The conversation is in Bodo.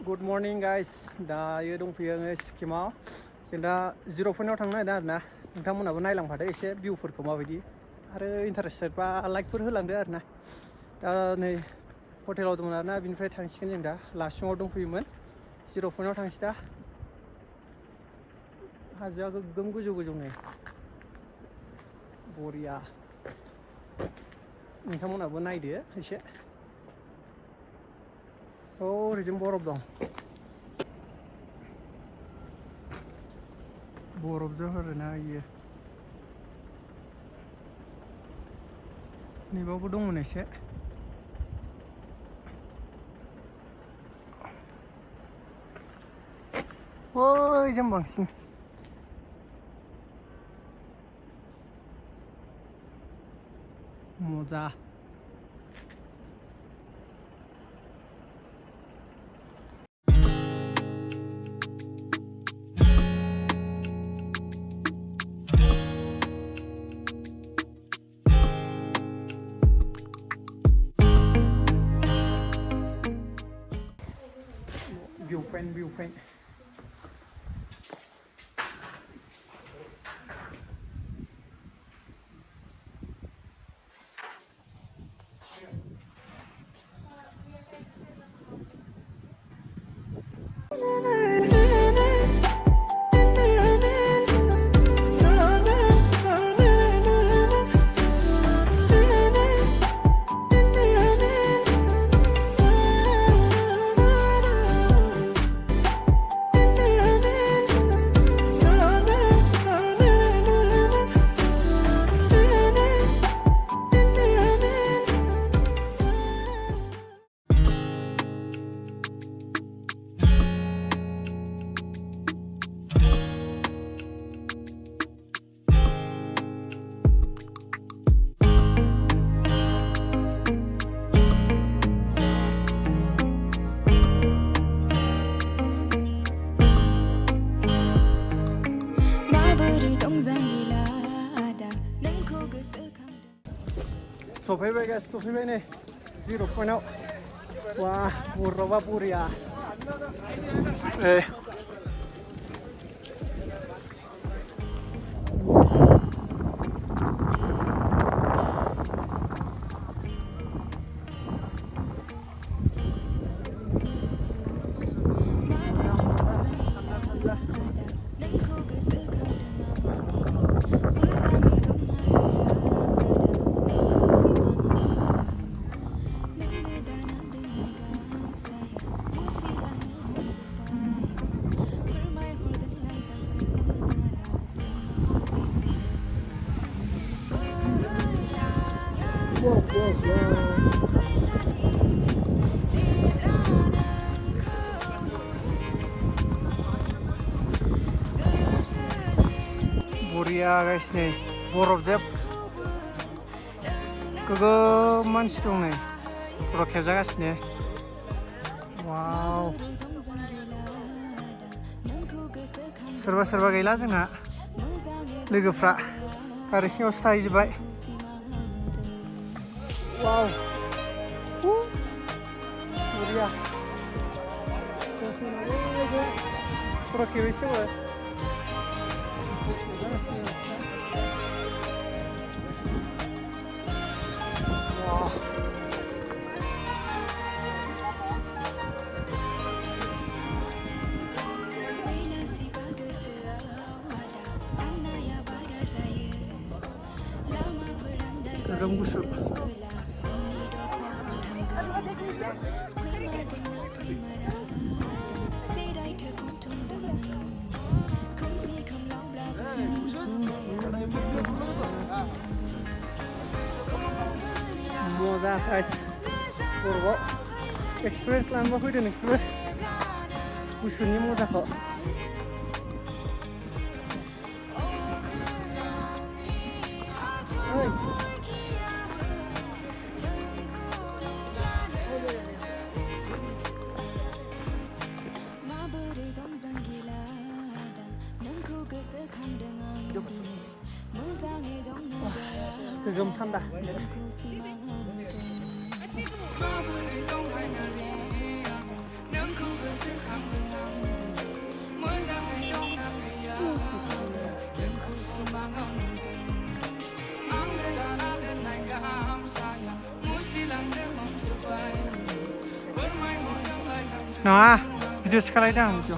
Good morning guys. दायो दंफैयो आङो सिक्किमाव. जों दा 0 पइन्टआव थांनो नागिरदों आरोना. नोंथांमोनाबो नायलांफादो एसे भिउफोरखौ माबायदि आरो इन्टारेस्टेड बा लाइकफोर होलांदो आरोना. दा नै हटेलाव दं आरोना, बिनिफ्राय थांसिगोन जों दा. लासुङाव दंफैयोमोन. 0 पइन्टआव थांसै दा. हाजोआ गोगोम गोजौ गोजौ नै. बरिया. नोंथांमोनाबो नायदो एसे. ओरैजों बरफ दं. बरफजों आरोना इयो. नैबावबो दंमोन एसे. जों बांसिन मजा. View point. सफैबाय गाइस, सफैबाय नै 0 पइन्टआव. वाह, बरफआ बरिया. बरिया गाइस नै बरफजों गोगोम मानसि दं नै. बरफ खेबजागासिनो. वाव. सोरबा गैला जोंना लोगोफ्रा गारि सिङावसो थाहैजोब्बाय. वाव. बरिया. बरफ खेबैसोबो. गोगोम गुसु. मजा गाइस. बरफआव एक्सपिरियेन्स लानोबा फैदो नोंसोरबो गुसुनि मजाखौ. गोगोम थान्दा. नङा भिडिअ'सो खालायदों आं भिडिअ'।